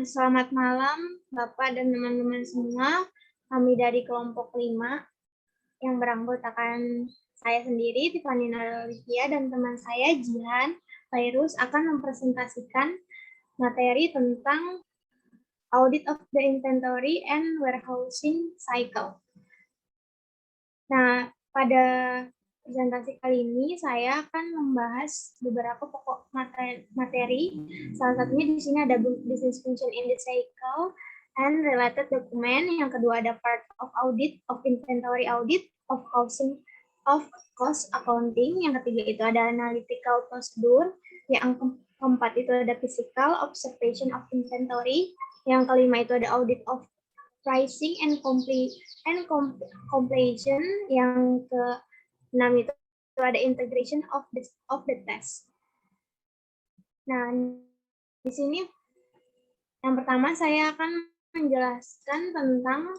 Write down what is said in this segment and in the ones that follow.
Selamat malam, Bapak dan teman-teman semua. Kami dari kelompok 5 yang beranggotakan saya sendiri, Tiffany Nurulivia, dan teman saya, Jihan Fairuz, akan mempresentasikan materi tentang Audit of the Inventory and Warehousing Cycle. Nah, pada presentasi kali ini saya akan membahas beberapa pokok materi. Salah satunya di sini ada business function in the cycle and related document. Yang kedua ada part of audit of inventory audit of cost accounting. Yang ketiga itu ada analytical procedure. Yang keempat itu ada physical observation of inventory. Yang kelima itu ada audit of pricing and completion. Yang ke-6 itu ada integration of the test. Nah, di sini yang pertama saya akan menjelaskan tentang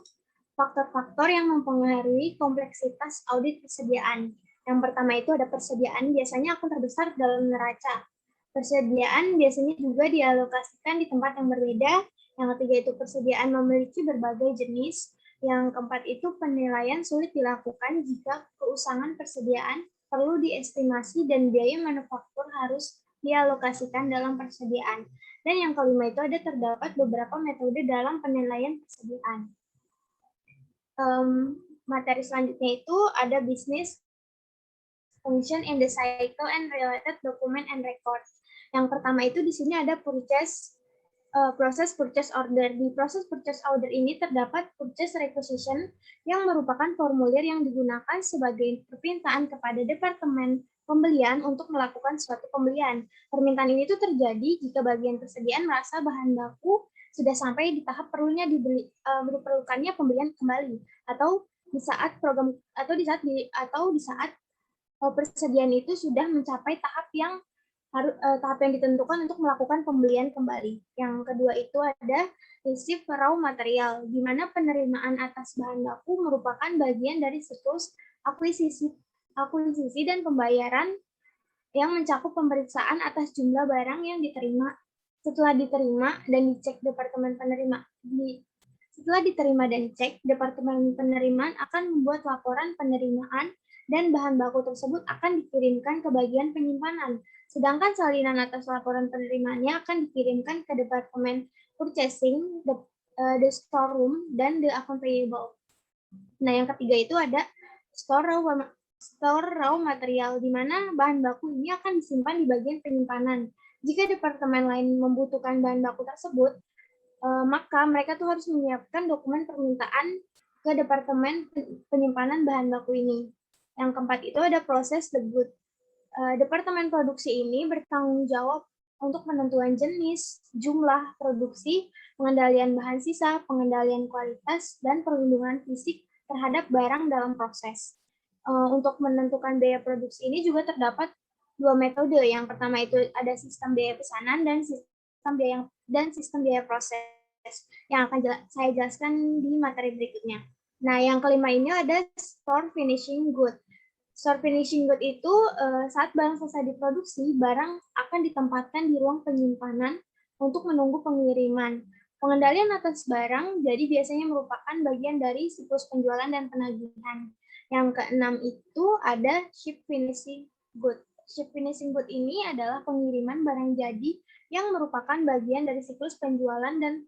faktor-faktor yang mempengaruhi kompleksitas audit persediaan. Yang pertama itu ada persediaan, biasanya akun terbesar dalam neraca. Persediaan biasanya juga dialokasikan di tempat yang berbeda. Yang ketiga itu persediaan memiliki berbagai jenis. Yang keempat itu penilaian sulit dilakukan jika keusangan persediaan perlu diestimasi dan biaya manufaktur harus dialokasikan dalam persediaan. Dan yang kelima itu ada terdapat beberapa metode dalam penilaian persediaan. Materi selanjutnya itu ada business function in the cycle and related document and record. Yang pertama itu di sini ada proses purchase order. Di proses purchase order ini terdapat purchase requisition yang merupakan formulir yang digunakan sebagai permintaan kepada departemen pembelian untuk melakukan suatu pembelian. Permintaan ini tuh terjadi jika bagian persediaan merasa bahan baku sudah sampai di tahap perlunya diperlukannya pembelian kembali, atau di saat persediaan itu sudah mencapai tahap yang ditentukan untuk melakukan pembelian kembali. Yang kedua itu ada receive raw material, di mana penerimaan atas bahan baku merupakan bagian dari siklus akuisisi dan pembayaran yang mencakup pemeriksaan atas jumlah barang yang diterima. Setelah diterima dan dicek departemen penerimaan akan membuat laporan penerimaan dan bahan baku tersebut akan dikirimkan ke bagian penyimpanan. Sedangkan salinan atas laporan penerimaannya akan dikirimkan ke departemen purchasing, the storeroom, dan the account payable. Nah, yang ketiga itu ada store raw material, di mana bahan baku ini akan disimpan di bagian penyimpanan. Jika departemen lain membutuhkan bahan baku tersebut, maka mereka tuh harus menyiapkan dokumen permintaan ke departemen penyimpanan bahan baku ini. Yang keempat itu ada proses the good. Departemen produksi ini bertanggung jawab untuk penentuan jenis, jumlah produksi, pengendalian bahan sisa, pengendalian kualitas, dan perlindungan fisik terhadap barang dalam proses. Untuk menentukan biaya produksi ini juga terdapat dua metode. Yang pertama itu ada sistem biaya pesanan dan sistem biaya proses yang akan saya jelaskan di materi berikutnya. Nah, yang kelima ini ada store finishing good. Store finishing good itu saat barang selesai diproduksi, barang akan ditempatkan di ruang penyimpanan untuk menunggu pengiriman. Pengendalian atas barang jadi biasanya merupakan bagian dari siklus penjualan dan penagihan. Yang keenam itu ada ship finishing good. Ship finishing good ini adalah pengiriman barang jadi yang merupakan bagian dari siklus penjualan dan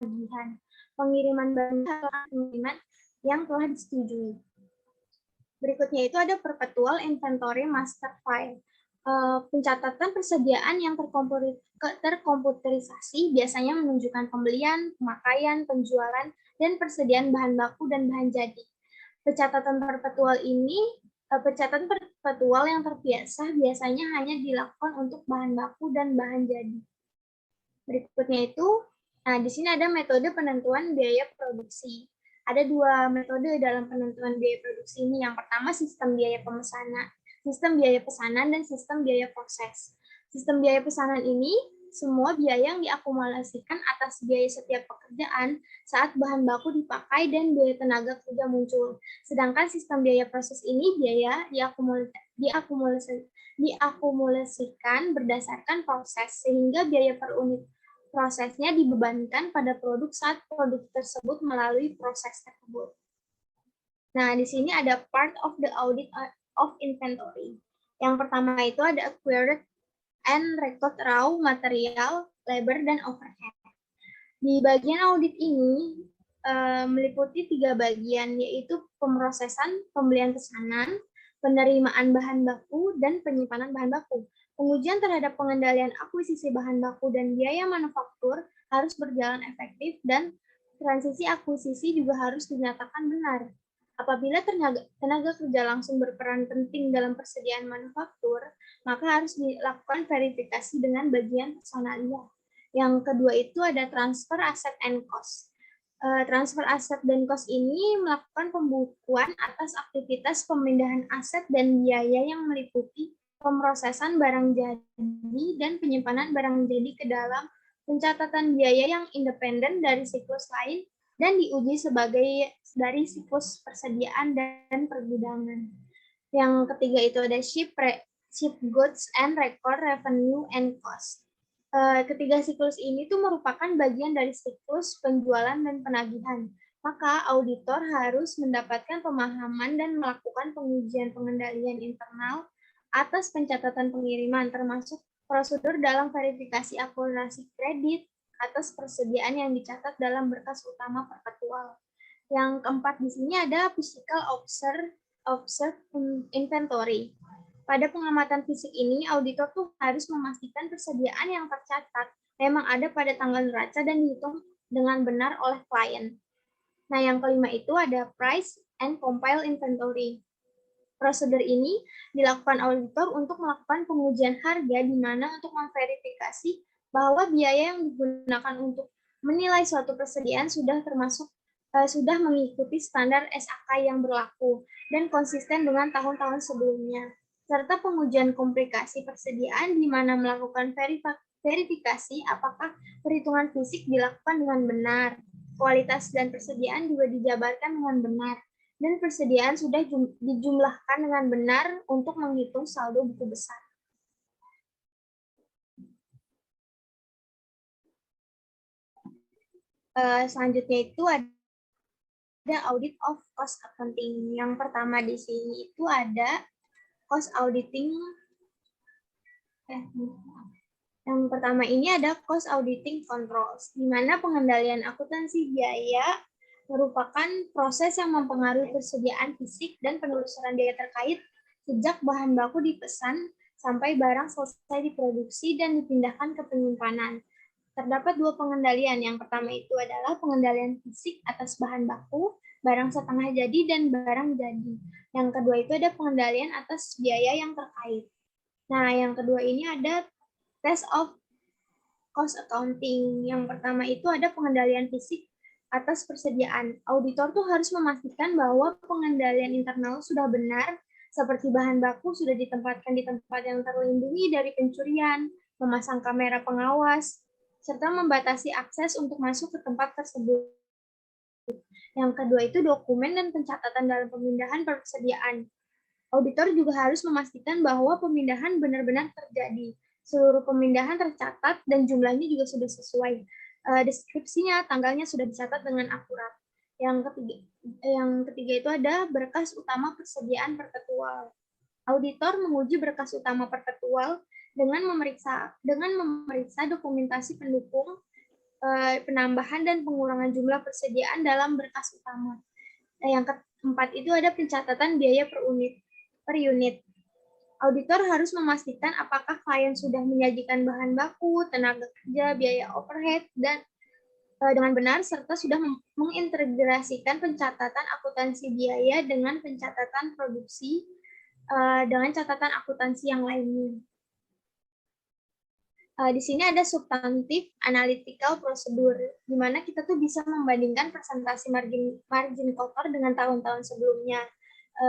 penagihan. Pengiriman barang adalah pengiriman yang telah disetujui. Berikutnya itu ada perpetual inventory master file. Pencatatan persediaan yang terkomputerisasi biasanya menunjukkan pembelian, pemakaian, penjualan, dan persediaan bahan baku dan bahan jadi. Pencatatan perpetual yang terbiasa biasanya hanya dilakukan untuk bahan baku dan bahan jadi. Berikutnya itu, di sini ada metode penentuan biaya produksi. Ada dua metode dalam penentuan biaya produksi ini. Yang pertama sistem biaya pesanan dan sistem biaya proses. Sistem biaya pesanan ini semua biaya yang diakumulasikan atas biaya setiap pekerjaan saat bahan baku dipakai dan biaya tenaga kerja muncul. Sedangkan sistem biaya proses ini biaya diakumulasikan berdasarkan proses, sehingga biaya per unit prosesnya dibebankan pada produk saat produk tersebut melalui proses tersebut. Nah, di sini ada part of the audit of inventory. Yang pertama itu ada acquired and record raw material, labor, dan overhead. Di bagian audit ini meliputi 3 bagian, yaitu pemrosesan, pembelian pesanan, penerimaan bahan baku, dan penyimpanan bahan baku. Pengujian terhadap pengendalian akuisisi bahan baku dan biaya manufaktur harus berjalan efektif dan transisi akuisisi juga harus dinyatakan benar. Apabila tenaga kerja langsung berperan penting dalam persediaan manufaktur, maka harus dilakukan verifikasi dengan bagian personalia. Yang kedua itu ada transfer asset and cost. Transfer aset dan cost ini melakukan pembukuan atas aktivitas pemindahan aset dan biaya yang meliputi pemrosesan barang jadi dan penyimpanan barang jadi ke dalam pencatatan biaya yang independen dari siklus lain dan diuji sebagai dari siklus persediaan dan pergudangan. Yang ketiga itu ada ship goods and record revenue and cost. Ketiga siklus ini tuh merupakan bagian dari siklus penjualan dan penagihan. Maka auditor harus mendapatkan pemahaman dan melakukan pengujian pengendalian internal atas pencatatan pengiriman, termasuk prosedur dalam verifikasi akurasi kredit atas persediaan yang dicatat dalam berkas utama perpetual. Yang keempat di sini ada physical observe inventory. Pada pengamatan fisik ini, auditor tuh harus memastikan persediaan yang tercatat memang ada pada tanggal neraca dan dihitung dengan benar oleh klien. Nah, yang kelima itu ada price and compile inventory. Prosedur ini dilakukan auditor untuk melakukan pengujian harga di mana untuk memverifikasi bahwa biaya yang digunakan untuk menilai suatu persediaan sudah mengikuti standar SAK yang berlaku dan konsisten dengan tahun-tahun sebelumnya, serta pengujian komplikasi persediaan di mana melakukan verifikasi apakah perhitungan fisik dilakukan dengan benar, kualitas dan persediaan juga dijabarkan dengan benar, dan persediaan sudah dijumlahkan dengan benar untuk menghitung saldo buku besar. Selanjutnya itu ada audit of cost accounting. Yang pertama di sini itu ada cost auditing. Yang pertama ini ada cost auditing controls, di mana pengendalian akuntansi biaya merupakan proses yang mempengaruhi persediaan fisik dan penelusuran biaya terkait sejak bahan baku dipesan sampai barang selesai diproduksi dan dipindahkan ke penyimpanan. Terdapat 2 pengendalian. Yang pertama itu adalah pengendalian fisik atas bahan baku, barang setengah jadi, dan barang jadi. Yang kedua itu ada pengendalian atas biaya yang terkait. Nah, yang kedua ini ada test of cost accounting. Yang pertama itu ada pengendalian fisik atas persediaan. Auditor tuh harus memastikan bahwa pengendalian internal sudah benar, seperti bahan baku sudah ditempatkan di tempat yang terlindungi dari pencurian, memasang kamera pengawas, serta membatasi akses untuk masuk ke tempat tersebut. Yang kedua itu dokumen dan pencatatan dalam pemindahan persediaan. Auditor juga harus memastikan bahwa pemindahan benar-benar terjadi. Seluruh pemindahan tercatat dan jumlahnya juga sudah sesuai. Deskripsinya, tanggalnya sudah dicatat dengan akurat. Yang ketiga itu ada berkas utama persediaan perpetual. Auditor menguji berkas utama perpetual dengan memeriksa dokumentasi pendukung penambahan dan pengurangan jumlah persediaan dalam berkas utama. Yang keempat itu ada pencatatan biaya per unit. Auditor harus memastikan apakah klien sudah menyajikan bahan baku, tenaga kerja, biaya overhead, dan dengan benar, serta sudah mengintegrasikan pencatatan akuntansi biaya dengan pencatatan produksi dengan catatan akuntansi yang lainnya. Di sini ada substantif analytical prosedur, di mana kita tuh bisa membandingkan presentasi margin kotor dengan tahun-tahun sebelumnya.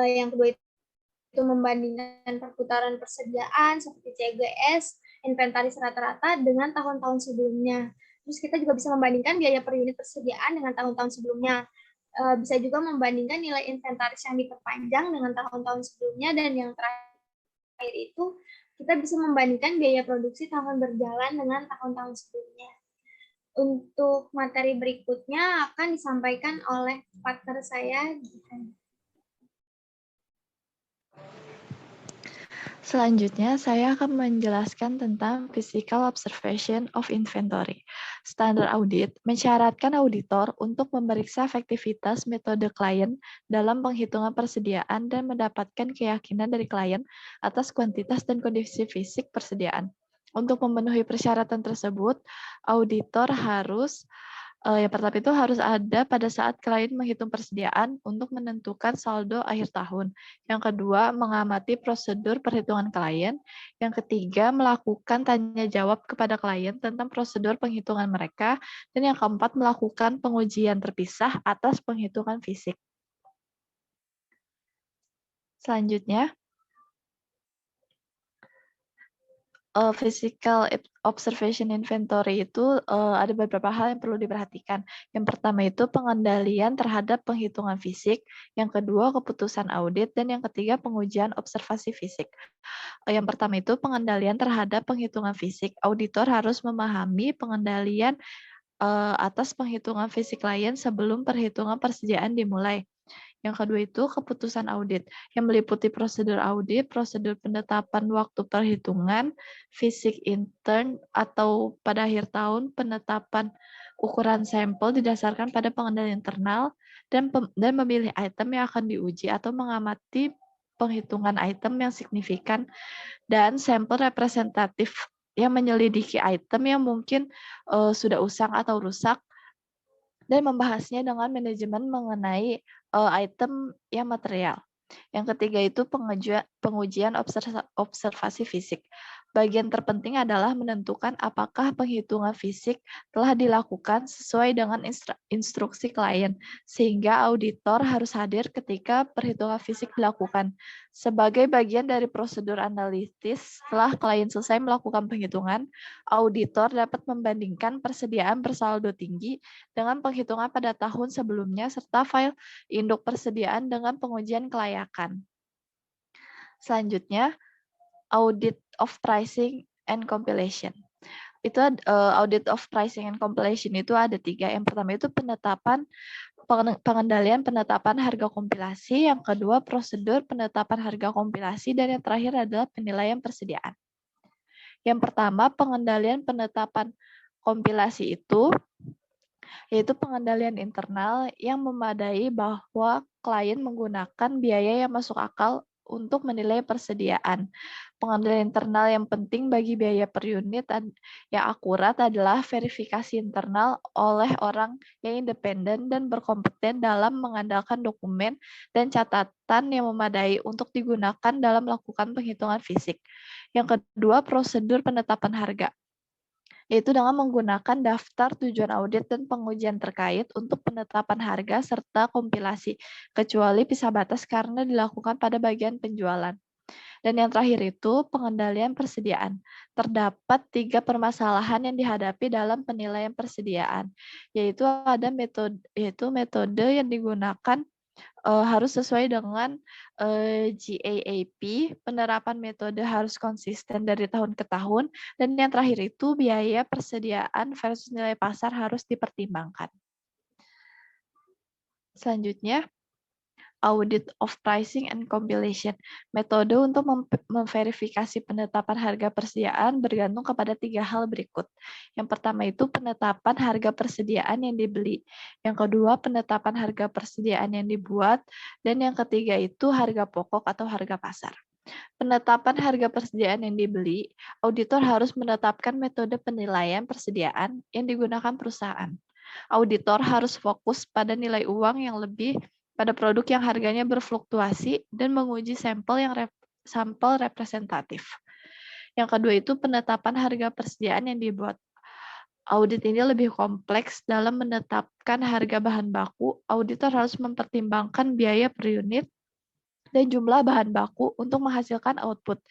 Yang kedua itu membandingkan perputaran persediaan seperti CGS, inventaris rata-rata dengan tahun-tahun sebelumnya. Terus kita juga bisa membandingkan biaya per unit persediaan dengan tahun-tahun sebelumnya. Bisa juga membandingkan nilai inventaris yang diperpanjang dengan tahun-tahun sebelumnya, dan yang terakhir itu kita bisa membandingkan biaya produksi tahun berjalan dengan tahun-tahun sebelumnya. Untuk materi berikutnya akan disampaikan oleh partner saya. Selanjutnya, saya akan menjelaskan tentang Physical Observation of Inventory. Standar audit mensyaratkan auditor untuk memeriksa efektivitas metode klien dalam penghitungan persediaan dan mendapatkan keyakinan dari klien atas kuantitas dan kondisi fisik persediaan. Untuk memenuhi persyaratan tersebut, auditor harus yang pertama itu harus ada pada saat klien menghitung persediaan untuk menentukan saldo akhir tahun. Yang kedua, mengamati prosedur perhitungan klien. Yang ketiga, melakukan tanya jawab kepada klien tentang prosedur penghitungan mereka. Dan yang keempat, melakukan pengujian terpisah atas penghitungan fisik. Selanjutnya, physical observation inventory itu ada beberapa hal yang perlu diperhatikan. Yang pertama itu pengendalian terhadap penghitungan fisik, yang kedua keputusan audit, dan yang ketiga pengujian observasi fisik. Yang pertama itu pengendalian terhadap penghitungan fisik. Auditor harus memahami pengendalian atas penghitungan fisik klien sebelum perhitungan persediaan dimulai. Yang kedua itu keputusan audit, yang meliputi prosedur audit, prosedur penetapan waktu perhitungan, fisik intern, atau pada akhir tahun penetapan ukuran sampel didasarkan pada pengendalian internal, dan memilih item yang akan diuji atau mengamati penghitungan item yang signifikan, dan sampel representatif yang menyelidiki item yang mungkin sudah usang atau rusak, dan membahasnya dengan manajemen mengenai item yang material. Yang ketiga itu pengujian observasi fisik. Bagian terpenting adalah menentukan apakah penghitungan fisik telah dilakukan sesuai dengan instruksi klien, sehingga auditor harus hadir ketika perhitungan fisik dilakukan. Sebagai bagian dari prosedur analitis, setelah klien selesai melakukan penghitungan, auditor dapat membandingkan persediaan bersaldo tinggi dengan penghitungan pada tahun sebelumnya serta file induk persediaan dengan pengujian kelayakan. Selanjutnya, audit of pricing and compilation. Itu audit of pricing and compilation itu ada 3. Yang pertama itu pengendalian penetapan harga kompilasi, yang kedua prosedur penetapan harga kompilasi, dan yang terakhir adalah penilaian persediaan. Yang pertama, pengendalian penetapan kompilasi itu yaitu pengendalian internal yang memadai bahwa klien menggunakan biaya yang masuk akal untuk menilai persediaan. Pengendalian internal yang penting bagi biaya per unit yang akurat adalah verifikasi internal oleh orang yang independen dan berkompeten dalam mengandalkan dokumen dan catatan yang memadai untuk digunakan dalam melakukan penghitungan fisik. Yang kedua, prosedur penetapan harga, yaitu dengan menggunakan daftar tujuan audit dan pengujian terkait untuk penetapan harga serta kompilasi, kecuali pisah batas karena dilakukan pada bagian penjualan. Dan yang terakhir itu pengendalian persediaan. Terdapat 3 permasalahan yang dihadapi dalam penilaian persediaan, yaitu metode yang digunakan harus sesuai dengan GAAP, penerapan metode harus konsisten dari tahun ke tahun, dan yang terakhir itu biaya persediaan versus nilai pasar harus dipertimbangkan. Selanjutnya, audit of pricing and compilation. Metode untuk memverifikasi penetapan harga persediaan bergantung kepada 3 hal berikut. Yang pertama itu penetapan harga persediaan yang dibeli. Yang kedua, penetapan harga persediaan yang dibuat. Dan yang ketiga itu harga pokok atau harga pasar. Penetapan harga persediaan yang dibeli, auditor harus menetapkan metode penilaian persediaan yang digunakan perusahaan. Auditor harus fokus pada nilai uang yang lebih pada produk yang harganya berfluktuasi dan menguji sampel representatif. Yang kedua itu penetapan harga persediaan yang dibuat. Audit ini lebih kompleks dalam menetapkan harga bahan baku. Auditor harus mempertimbangkan biaya per unit dan jumlah bahan baku untuk menghasilkan output.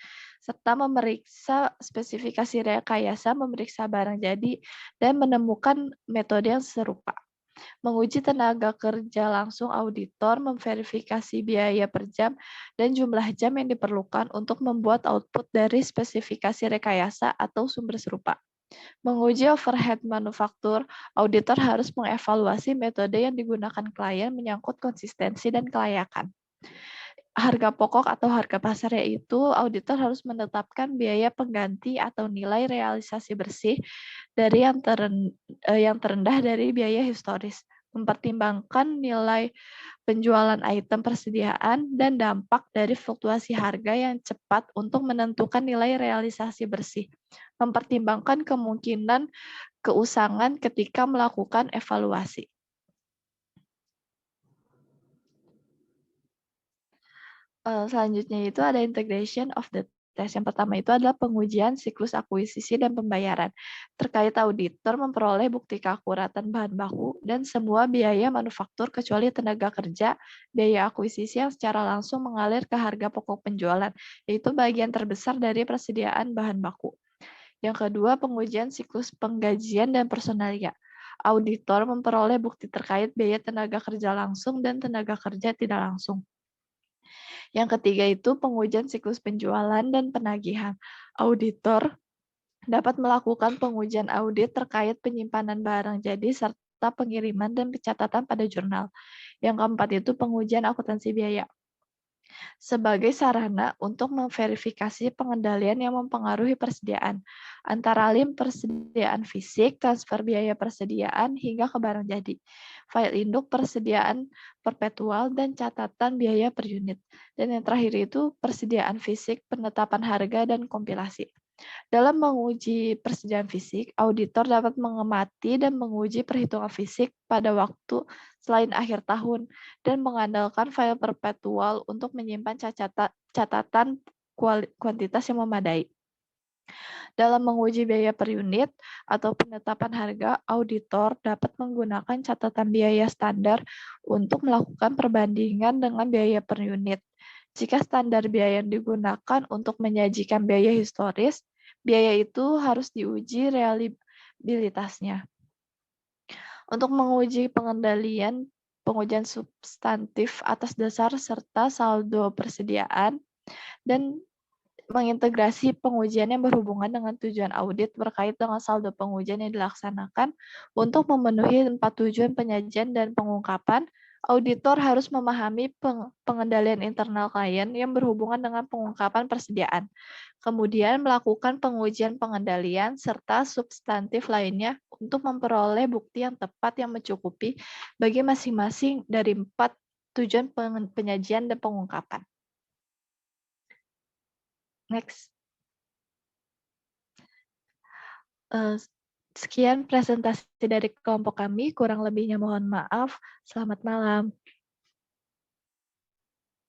serta memeriksa spesifikasi rekayasa, memeriksa barang jadi, dan menemukan metode yang serupa. Menguji tenaga kerja langsung auditor, memverifikasi biaya per jam, dan jumlah jam yang diperlukan untuk membuat output dari spesifikasi rekayasa atau sumber serupa. Menguji overhead manufaktur, auditor harus mengevaluasi metode yang digunakan klien menyangkut konsistensi dan kelayakan. Harga pokok atau harga pasar, yaitu auditor harus menetapkan biaya pengganti atau nilai realisasi bersih dari yang terendah dari biaya historis, mempertimbangkan nilai penjualan item persediaan dan dampak dari fluktuasi harga yang cepat untuk menentukan nilai realisasi bersih, mempertimbangkan kemungkinan keusangan ketika melakukan evaluasi. Selanjutnya itu ada integration of the test. Yang pertama itu adalah pengujian siklus akuisisi dan pembayaran. Terkait auditor memperoleh bukti keakuratan bahan baku dan semua biaya manufaktur kecuali tenaga kerja, biaya akuisisi yang secara langsung mengalir ke harga pokok penjualan, yaitu bagian terbesar dari persediaan bahan baku. Yang kedua, pengujian siklus penggajian dan personalia. Auditor memperoleh bukti terkait biaya tenaga kerja langsung dan tenaga kerja tidak langsung. Yang ketiga itu pengujian siklus penjualan dan penagihan. Auditor dapat melakukan pengujian audit terkait penyimpanan barang jadi serta pengiriman dan pencatatan pada jurnal. Yang keempat itu pengujian akuntansi biaya sebagai sarana untuk memverifikasi pengendalian yang mempengaruhi persediaan, antara lain persediaan fisik, transfer biaya persediaan, hingga ke barang jadi, file induk persediaan perpetual, dan catatan biaya per unit. Dan yang terakhir itu persediaan fisik, penetapan harga, dan kompilasi. Dalam menguji persediaan fisik, auditor dapat mengamati dan menguji perhitungan fisik pada waktu selain akhir tahun dan mengandalkan file perpetual untuk menyimpan catatan kuantitas yang memadai. Dalam menguji biaya per unit atau penetapan harga, auditor dapat menggunakan catatan biaya standar untuk melakukan perbandingan dengan biaya per unit. Jika standar biaya yang digunakan untuk menyajikan biaya historis, biaya itu harus diuji reliabilitasnya. Untuk menguji pengujian substantif atas dasar serta saldo persediaan, dan mengintegrasi pengujian yang berhubungan dengan tujuan audit berkait dengan saldo pengujian yang dilaksanakan untuk memenuhi 4 tujuan penyajian dan pengungkapan. Auditor harus memahami pengendalian internal klien yang berhubungan dengan pengungkapan persediaan, kemudian melakukan pengujian pengendalian serta substantif lainnya untuk memperoleh bukti yang tepat yang mencukupi bagi masing-masing dari 4 tujuan penyajian dan pengungkapan. Next. Sekian presentasi dari kelompok kami, kurang lebihnya mohon maaf. Selamat malam.